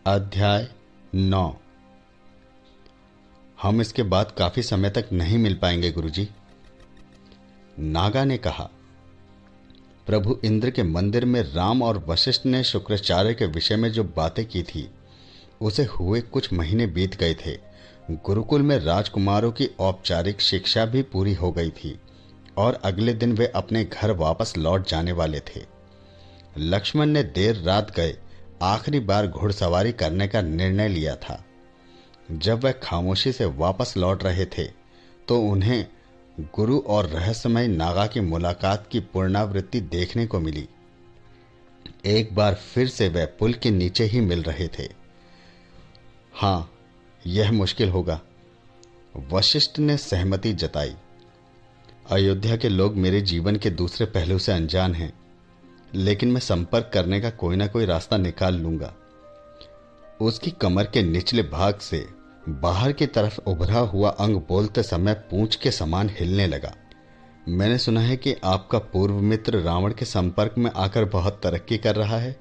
अध्याय 9। हम इसके बाद काफी समय तक नहीं मिल पाएंगे गुरुजी, नागा ने कहा। प्रभु इंद्र के मंदिर में राम और वशिष्ठ ने शुक्राचार्य के विषय में जो बातें की थी उसे हुए कुछ महीने बीत गए थे। गुरुकुल में राजकुमारों की औपचारिक शिक्षा भी पूरी हो गई थी और अगले दिन वे अपने घर वापस लौट जाने वाले थे। लक्ष्मण ने देर रात गए आखिरी बार घुड़सवारी करने का निर्णय लिया था। जब वह खामोशी से वापस लौट रहे थे तो उन्हें गुरु और रहस्यमय नागा की मुलाकात की पुनरावृत्ति देखने को मिली। एक बार फिर से वह पुल के नीचे ही मिल रहे थे। हाँ, यह मुश्किल होगा, वशिष्ठ ने सहमति जताई। अयोध्या के लोग मेरे जीवन के दूसरे पहलू से अनजान हैं, लेकिन मैं संपर्क करने का कोई ना कोई रास्ता निकाल लूंगा। उसकी कमर के निचले भाग से बाहर की तरफ उभरा हुआ अंग बोलते समय पूंछ के समान हिलने लगा। मैंने सुना है कि आपका पूर्व मित्र रावण के संपर्क में आकर बहुत तरक्की कर रहा है।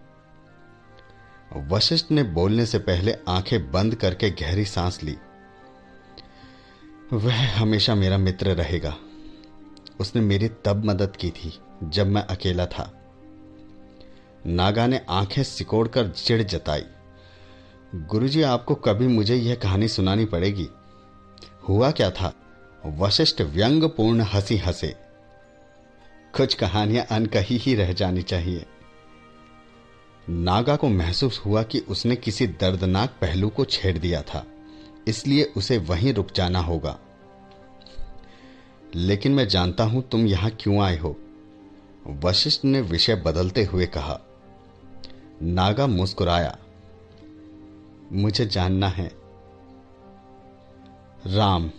वशिष्ठ ने बोलने से पहले आंखें बंद करके गहरी सांस ली। वह हमेशा मेरा मित्र रहेगा। उसने मेरी तब मदद की थी जब मैं अकेला था। नागा ने आंखें सिकोड़कर चिढ़ जताई। गुरुजी, आपको कभी मुझे यह कहानी सुनानी पड़ेगी। हुआ क्या था? वशिष्ठ व्यंग्यपूर्ण हंसी हंसे। कुछ कहानियां अनकही ही रह जानी चाहिए। नागा को महसूस हुआ कि उसने किसी दर्दनाक पहलू को छेड़ दिया था, इसलिए उसे वहीं रुक जाना होगा। लेकिन मैं जानता हूं तुम यहां क्यों आए हो, वशिष्ठ ने विषय बदलते हुए कहा। नागा मुस्कुराया। मुझे जानना है। राम,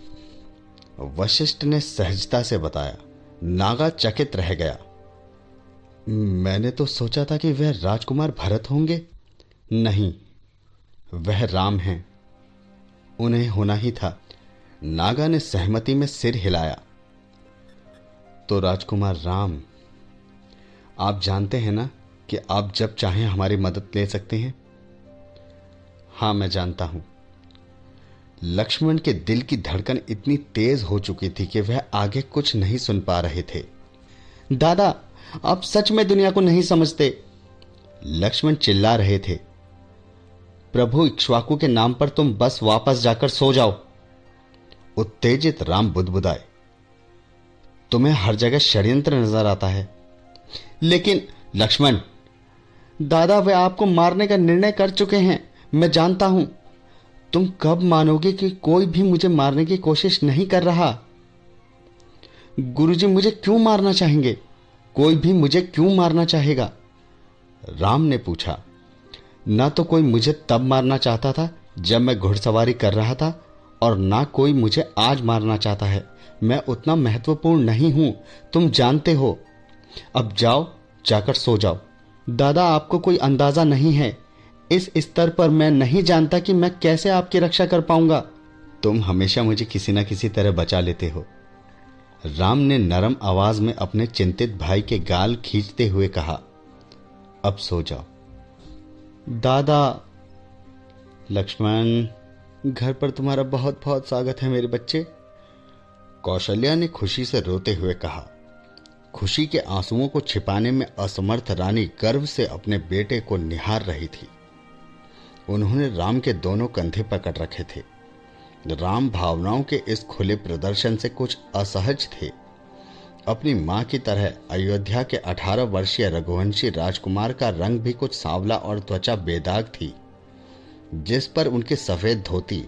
वशिष्ठ ने सहजता से बताया। नागा चकित रह गया। मैंने तो सोचा था कि वह राजकुमार भरत होंगे। नहीं, वह राम हैं। उन्हें होना ही था। नागा ने सहमति में सिर हिलाया। तो राजकुमार राम, आप जानते हैं ना कि आप जब चाहें हमारी मदद ले सकते हैं। हां, मैं जानता हूं। लक्ष्मण के दिल की धड़कन इतनी तेज हो चुकी थी कि वह आगे कुछ नहीं सुन पा रहे थे। दादा, आप सच में दुनिया को नहीं समझते, लक्ष्मण चिल्ला रहे थे। प्रभु इक्ष्वाकु के नाम पर तुम बस वापस जाकर सो जाओ, उत्तेजित राम बुदबुदाए। तुम्हें हर जगह षड्यंत्र नजर आता है। लेकिन लक्ष्मण, दादा वे आपको मारने का निर्णय कर चुके हैं। मैं जानता हूं। तुम कब मानोगे कि कोई भी मुझे मारने की कोशिश नहीं कर रहा? गुरुजी, मुझे क्यों मारना चाहेंगे? कोई भी मुझे क्यों मारना चाहेगा? राम ने पूछा। ना तो कोई मुझे तब मारना चाहता था जब मैं घुड़सवारी कर रहा था, और ना कोई मुझे आज मारना चाहता है। मैं उतना महत्वपूर्ण नहीं हूं, तुम जानते हो। अब जाओ, जाकर सो जाओ। दादा, आपको कोई अंदाजा नहीं है। इस स्तर पर मैं नहीं जानता कि मैं कैसे आपकी रक्षा कर पाऊंगा। तुम हमेशा मुझे किसी न किसी तरह बचा लेते हो, राम ने नरम आवाज में अपने चिंतित भाई के गाल खींचते हुए कहा। अब सो जाओ। दादा। लक्ष्मण, घर पर तुम्हारा बहुत बहुत स्वागत है मेरे बच्चे, कौशल्या ने खुशी से रोते हुए कहा। खुशी के आंसुओं को छिपाने में असमर्थ रानी गर्व से अपने बेटे को निहार रही थी। उन्होंने राम के दोनों कंधे पकड़ रखे थे। राम भावनाओं के इस खुले प्रदर्शन से कुछ असहज थे। अपनी मां की तरह अयोध्या के 18 वर्षीय रघुवंशी राजकुमार का रंग भी कुछ सांवला और त्वचा बेदाग थी, जिस पर उनके सफेद धोती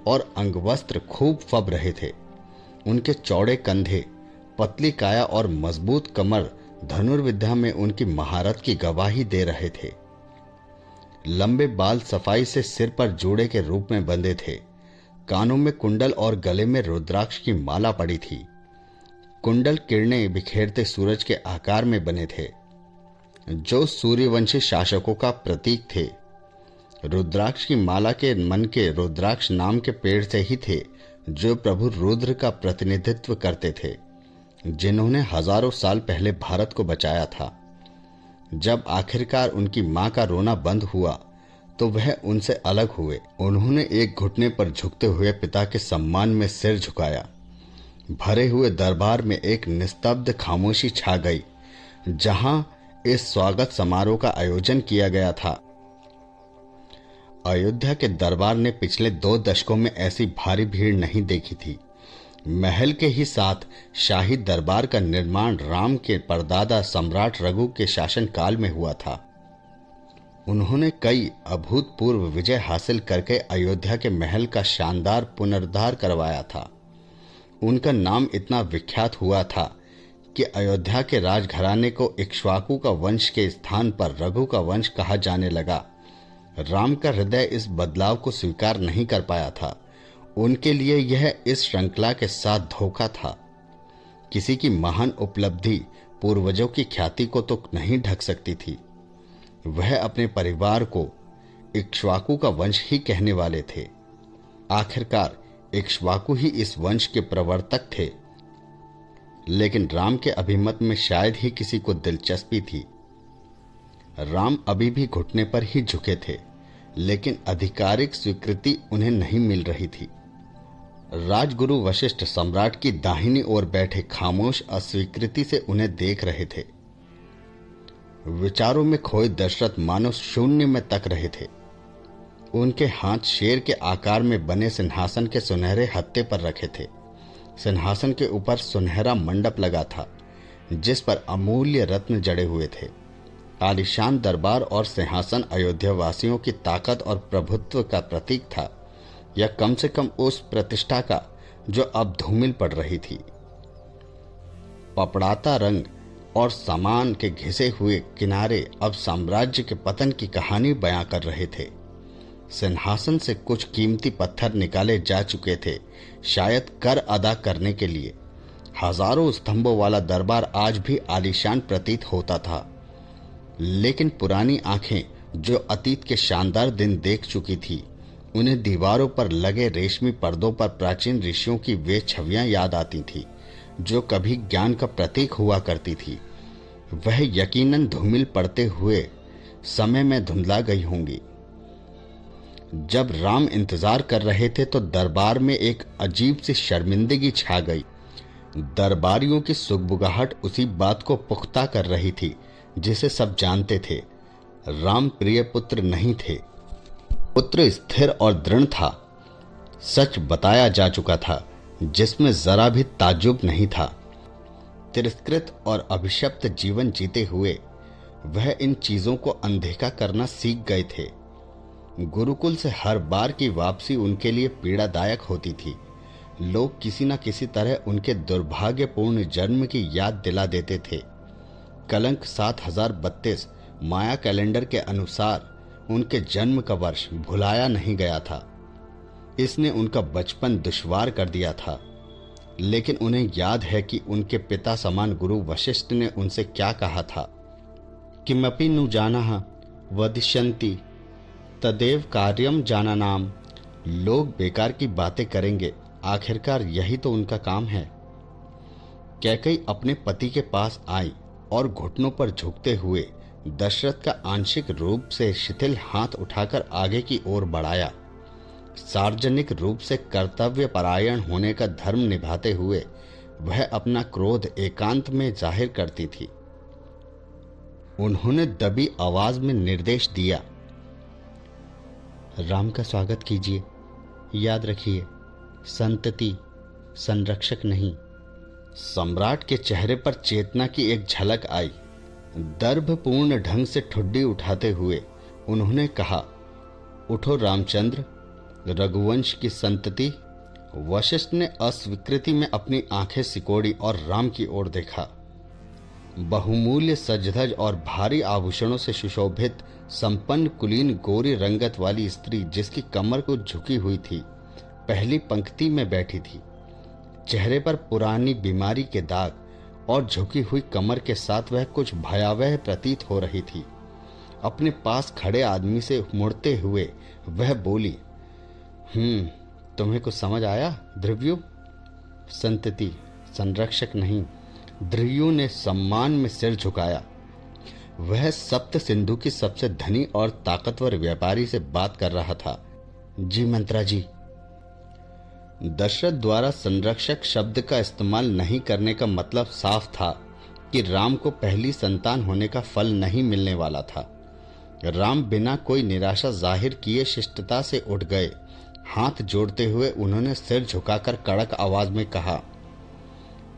और अंगवस्त्र खूब फब रहे थे। उनके चौड़े कंधे, पतली काया और मजबूत कमर धनुर्विद्या में उनकी महारत की गवाही दे रहे थे। लंबे बाल सफाई से सिर पर जोड़े के रूप में बंधे थे। कानों में कुंडल और गले में रुद्राक्ष की माला पड़ी थी। कुंडल किरणें बिखेरते सूरज के आकार में बने थे, जो सूर्यवंशी शासकों का प्रतीक थे। रुद्राक्ष की माला के मन के रुद्राक्ष नाम के पेड़ से ही थे, जो प्रभु रुद्र का प्रतिनिधित्व करते थे, जिन्होंने हजारों साल पहले भारत को बचाया था। जब आखिरकार उनकी मां का रोना बंद हुआ तो वह उनसे अलग हुए। उन्होंने एक घुटने पर झुकते हुए पिता के सम्मान में सिर झुकाया। भरे हुए दरबार में एक निस्तब्ध खामोशी छा गई। जहां इस स्वागत समारोह का आयोजन किया गया था, अयोध्या के दरबार ने पिछले 2 दशकों में ऐसी भारी भीड़ नहीं देखी थी। महल के ही साथ शाही दरबार का निर्माण राम के परदादा सम्राट रघु के शासनकाल में हुआ था। उन्होंने कई अभूतपूर्व विजय हासिल करके अयोध्या के महल का शानदार पुनरुद्धार करवाया था। उनका नाम इतना विख्यात हुआ था कि अयोध्या के राजघराने को इक्ष्वाकु का वंश के स्थान पर रघु का वंश कहा जाने लगा। राम का हृदय इस बदलाव को स्वीकार नहीं कर पाया था। उनके लिए यह इस श्रृंखला के साथ धोखा था। किसी की महान उपलब्धि पूर्वजों की ख्याति को तो नहीं ढक सकती थी। वह अपने परिवार को इक्ष्वाकु का वंश ही कहने वाले थे। आखिरकार इक्ष्वाकु ही इस वंश के प्रवर्तक थे। लेकिन राम के अभिमत में शायद ही किसी को दिलचस्पी थी। राम अभी भी घुटने पर ही झुके थे, लेकिन आधिकारिक स्वीकृति उन्हें नहीं मिल रही थी। राजगुरु वशिष्ठ सम्राट की दाहिनी ओर बैठे खामोश अस्वीकृति से उन्हें देख रहे थे। विचारों में खोए दशरथ मानो शून्य में तक रहे थे। उनके हाथ शेर के आकार में बने सिंहासन के सुनहरे हत्थे पर रखे थे। सिंहासन के ऊपर सुनहरा मंडप लगा था, जिस पर अमूल्य रत्न जड़े हुए थे। आलीशान दरबार और सिंहासन अयोध्या वासियों की ताकत और प्रभुत्व का प्रतीक था, या कम से कम उस प्रतिष्ठा का जो अब धूमिल पड़ रही थी। पपड़ाता रंग और सामान के घिसे हुए किनारे अब साम्राज्य के पतन की कहानी बयां कर रहे थे। सिंहासन से कुछ कीमती पत्थर निकाले जा चुके थे, शायद कर अदा करने के लिए। हजारों स्तंभों वाला दरबार आज भी आलीशान प्रतीत होता था, लेकिन पुरानी आंखें जो अतीत के शानदार दिन देख चुकी थी, उन्हें दीवारों पर लगे रेशमी पर्दों पर प्राचीन ऋषियों की वे छवियां याद आती थीं, जो कभी ज्ञान का प्रतीक हुआ करती थी। वह यकीनन धूमिल पड़ते हुए समय में धुंधला गई होंगी। जब राम इंतजार कर रहे थे तो दरबार में एक अजीब सी शर्मिंदगी छा गई। दरबारियों की सुगबुगाहट उसी बात को पुख्ता कर रही थी जिसे सब जानते थे। राम प्रिय पुत्र नहीं थे। पुत्र स्थिर और दृढ़ था। सच बताया जा चुका था, जिसमें जरा भी ताज्जुब नहीं था। तिरस्कृत और अभिशप्त जीवन जीते हुए वह इन चीजों को अनदेखा करना सीख गए थे। गुरुकुल से हर बार की वापसी उनके लिए पीड़ादायक होती थी। लोग किसी न किसी तरह उनके दुर्भाग्यपूर्ण जन्म की याद दिला देते थे। कलंक 7032 माया कैलेंडर के अनुसार उनके जन्म का वर्ष भुलाया नहीं गया था। इसने उनका बचपन दुश्वार कर दिया था। लेकिन उन्हें याद है कि उनके पिता समान गुरु वशिष्ठ ने उनसे क्या कहा था। किमपि नु जानः वदिष्यन्ति तदेव कार्यम जानानाम। लोग बेकार की बातें करेंगे, आखिरकार यही तो उनका काम है। कैकेयी अपने पति के पास आई और घुटनों पर झुकते हुए दशरथ का आंशिक रूप से शिथिल हाथ उठाकर आगे की ओर बढ़ाया। सार्वजनिक रूप से कर्तव्य परायण होने का धर्म निभाते हुए वह अपना क्रोध एकांत में जाहिर करती थी। उन्होंने दबी आवाज में निर्देश दिया, राम का स्वागत कीजिए। याद रखिए, संतति संरक्षक नहीं। सम्राट के चेहरे पर चेतना की एक झलक आई। दर्भपूर्ण ढंग से ठुड्डी उठाते हुए उन्होंने कहा, उठो रामचंद्र, रघुवंश की संतति। वशिष्ठ ने अस्वीकृति में अपनी आंखें सिकोड़ी और राम की ओर देखा। बहुमूल्य सजधज और भारी आभूषणों से सुशोभित संपन्न कुलीन गोरी रंगत वाली स्त्री, जिसकी कमर को झुकी हुई थी, पहली पंक्ति में बैठी थी। चेहरे पर पुरानी बीमारी के दाग और झुकी हुई कमर के साथ वह कुछ भयावह प्रतीत हो रही थी। अपने पास खड़े आदमी से मुड़ते हुए वह बोली, तुम्हें कुछ समझ आया ध्रुव्यु? संतति संरक्षक नहीं। ध्रुव्यु ने सम्मान में सिर झुकाया। वह सप्त सिंधु की सबसे धनी और ताकतवर व्यापारी से बात कर रहा था। जी मंत्रा जी। दशरथ द्वारा संरक्षक शब्द का इस्तेमाल नहीं करने का मतलब साफ था कि राम को पहली संतान होने का फल नहीं मिलने वाला था। राम बिना कोई निराशा जाहिर किए शिष्टता से उठ गए। हाथ जोड़ते हुए उन्होंने सिर झुकाकर कड़क आवाज में कहा,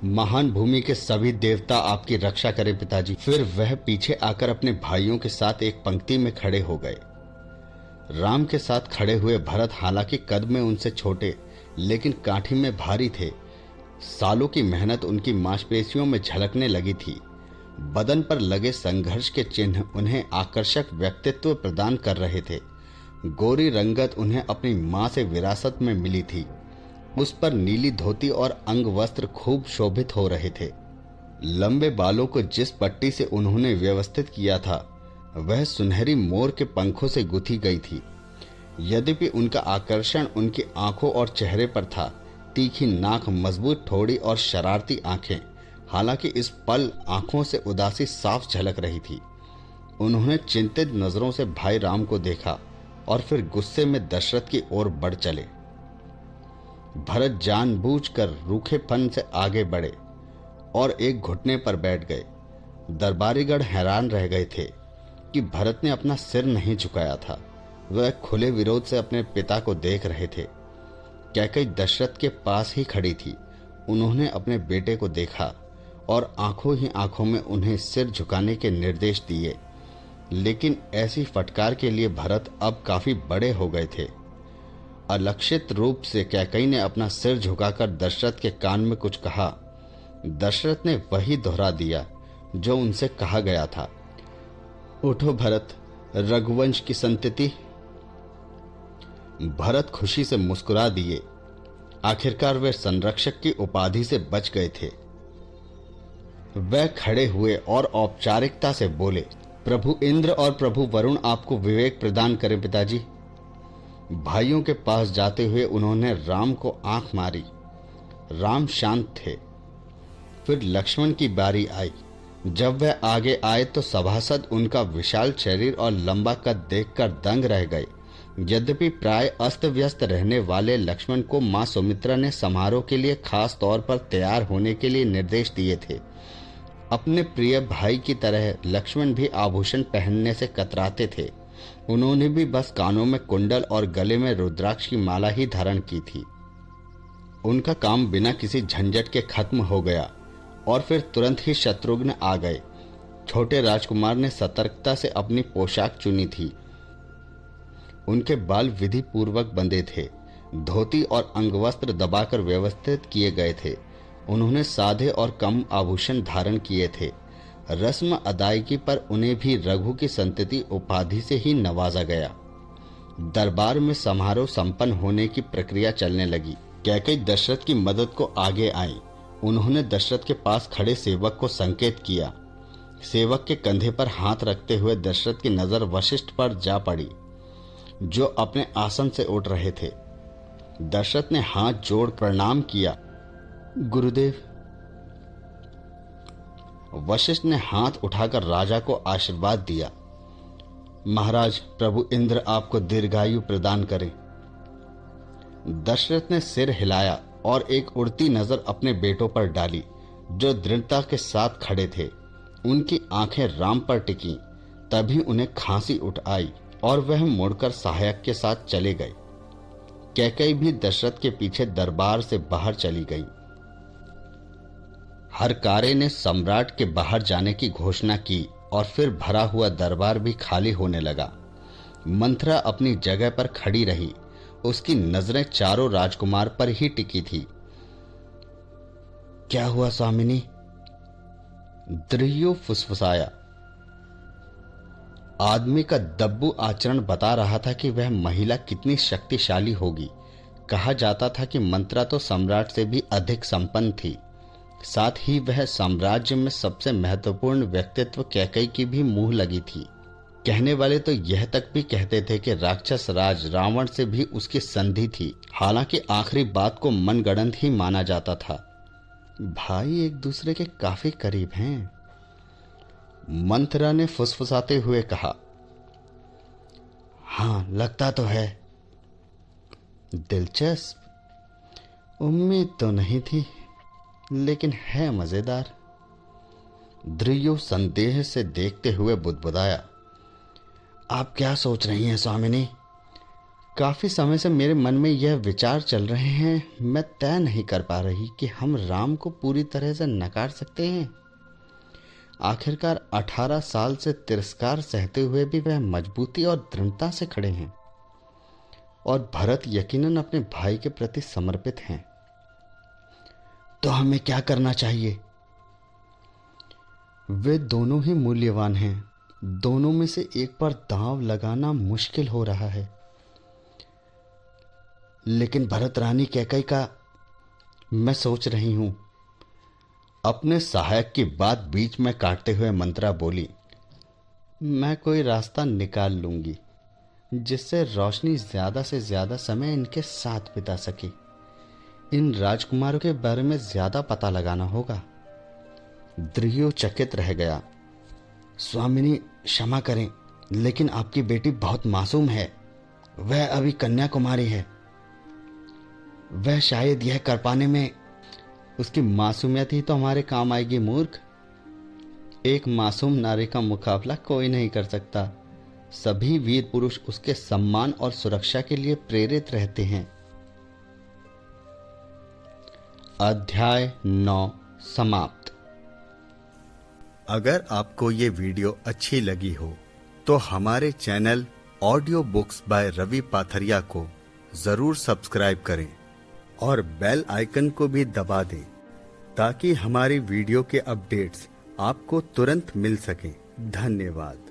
महान भूमि के सभी देवता आपकी रक्षा करें पिताजी। फिर वह पीछे आकर अपने भाइयों के साथ एक पंक्ति में खड़े हो गए। राम के साथ खड़े हुए भरत हालांकि कद में उनसे छोटे लेकिन काठी में भारी थे। सालों की मेहनत उनकी मांसपेशियों में झलकने लगी थी। बदन पर लगे संघर्ष के चिन्ह उन्हें आकर्षक व्यक्तित्व प्रदान कर रहे थे। गोरी रंगत उन्हें अपनी मां से विरासत में मिली थी। उस पर नीली धोती और अंग वस्त्र खूब शोभित हो रहे थे। लंबे बालों को जिस पट्टी से उन्होंने व्यवस्थित किया था वह सुनहरी मोर के पंखों से गुथी गई थी। यद्यपि उनका आकर्षण उनकी आंखों और चेहरे पर था। तीखी नाक, मजबूत ठोड़ी और शरारती आंखें। हालांकि इस पल आंखों से उदासी साफ झलक रही थी। उन्होंने चिंतित नजरों से भाई राम को देखा और फिर गुस्से में दशरथ की ओर बढ़ चले। भरत जानबूझकर रूखेपन से आगे बढ़े और एक घुटने पर बैठ गए। दरबारीगण हैरान रह गए थे कि भरत ने अपना सिर नहीं झुकाया था। वह खुले विरोध से अपने पिता को देख रहे थे। कैकेयी दशरथ के पास ही खड़ी थी। उन्होंने अपने बेटे को देखा और आंखों ही आंखों में उन्हें सिर झुकाने के निर्देश दिए। लेकिन ऐसी फटकार के लिए भरत अब काफी बड़े हो गए थे। अलक्षित रूप से कैकेयी ने अपना सिर झुकाकर दशरथ के कान में कुछ कहा। दशरथ ने वही दोहरा दिया जो उनसे कहा गया था। उठो भरत, रघुवंश की संतति। भरत खुशी से मुस्कुरा दिए। आखिरकार वे संरक्षक की उपाधि से बच गए थे। वह खड़े हुए और औपचारिकता से बोले, प्रभु इंद्र और प्रभु वरुण आपको विवेक प्रदान करें पिताजी। भाइयों के पास जाते हुए उन्होंने राम को आंख मारी। राम शांत थे। फिर लक्ष्मण की बारी आई। जब वह आगे आए तो सभासद उनका विशाल शरीर और लंबा कद देखकर दंग रह गए। यद्यपि प्राय अस्त व्यस्त रहने वाले लक्ष्मण को मां सुमित्रा ने समारोह के लिए खास तौर पर तैयार होने के लिए निर्देश दिए थे। अपने प्रिय भाई की तरह लक्ष्मण भी आभूषण पहनने से कतराते थे। उन्होंने भी बस कानों में कुंडल और गले में रुद्राक्ष की माला ही धारण की थी। उनका काम बिना किसी झंझट के खत्म हो गया और फिर तुरंत ही शत्रुघ्न आ गए। छोटे राजकुमार ने सतर्कता से अपनी पोशाक चुनी थी। उनके बाल विधि पूर्वक बंधे थे। धोती और अंगवस्त्र दबाकर व्यवस्थित किए गए थे। उन्होंने सादे और कम आभूषण धारण किए थे। रस्म अदायगी पर उन्हें भी रघु की संतति उपाधि से ही नवाजा गया। दरबार में समारोह संपन्न होने की प्रक्रिया चलने लगी। कैकेयी दशरथ की मदद को आगे आई। उन्होंने दशरथ के पास खड़े सेवक को संकेत किया। सेवक के कंधे पर हाथ रखते हुए दशरथ की नजर वशिष्ठ पर जा पड़ी, जो अपने आसन से उठ रहे थे। दशरथ ने हाथ जोड़ प्रणाम किया। गुरुदेव। वशिष्ठ ने हाथ उठाकर राजा को आशीर्वाद दिया। महाराज, प्रभु इंद्र आपको दीर्घायु प्रदान करें। दशरथ ने सिर हिलाया और एक उड़ती नजर अपने बेटों पर डाली, जो दृढ़ता के साथ खड़े थे। उनकी आंखें राम पर टिकी। तभी उन्हें खांसी उठ आई और वह मुड़कर सहायक के साथ चले गए। कैकेयी भी दशरथ के पीछे दरबार से बाहर चली गई। हरकारे ने सम्राट के बाहर जाने की घोषणा की और फिर भरा हुआ दरबार भी खाली होने लगा। मंथरा अपनी जगह पर खड़ी रही। उसकी नजरें चारों राजकुमार पर ही टिकी थी। क्या हुआ स्वामिनी? द्रुह्यु फुसफुसाया। आदमी का दब्बू आचरण बता रहा था कि वह महिला कितनी शक्तिशाली होगी। कहा जाता था कि मंत्रा तो सम्राट से भी अधिक संपन्न थी। साथ ही वह साम्राज्य में सबसे महत्वपूर्ण व्यक्तित्व कैकेयी की भी मुंह लगी थी। कहने वाले तो यह तक भी कहते थे कि राक्षस राज रावण से भी उसकी संधि थी। हालांकि आखिरी बात को मनगढ़ंत ही माना जाता था। भाई एक दूसरे के काफी करीब हैं। मंथरा ने फुसफुसाते हुए कहा। हाँ, लगता तो है। दिलचस्प। उम्मीद तो नहीं थी, लेकिन है मजेदार। ध्रुव संदेह से देखते हुए बुदबुदाया। आप क्या सोच रही हैं स्वामिनी? काफी समय से मेरे मन में यह विचार चल रहे हैं, मैं तय नहीं कर पा रही कि हम राम को पूरी तरह से नकार सकते हैं। आखिरकार 18 साल से तिरस्कार सहते हुए भी वह मजबूती और दृढ़ता से खड़े हैं, और भरत यकीनन अपने भाई के प्रति समर्पित हैं। तो हमें क्या करना चाहिए? वे दोनों ही मूल्यवान हैं, दोनों में से एक पर दांव लगाना मुश्किल हो रहा है। लेकिन भरत रानी कैकई का मैं सोच रही हूं। अपने सहायक की बात बीच में काटते हुए मंत्रा बोली। मैं कोई रास्ता निकाल लूंगी जिससे रोशनी ज्यादा से ज्यादा समय इनके साथ बिता सके। इन राजकुमारों के बारे में ज्यादा पता लगाना होगा। ध्रुव चकित रह गया। स्वामिनी क्षमा करें, लेकिन आपकी बेटी बहुत मासूम है। वह अभी कन्याकुमारी है। वह शायद यह कर पाने में, उसकी मासूमियत ही तो हमारे काम आएगी मूर्ख। एक मासूम नारी का मुकाबला कोई नहीं कर सकता। सभी वीर पुरुष उसके सम्मान और सुरक्षा के लिए प्रेरित रहते हैं। अध्याय 9 समाप्त। अगर आपको ये वीडियो अच्छी लगी हो तो हमारे channel audio books by Ravi Pathariya को जरूर सब्सक्राइब करें और बेल आइकन को भी दबा दें ताकि हमारी वीडियो के अपडेट्स आपको तुरंत मिल सकें। धन्यवाद।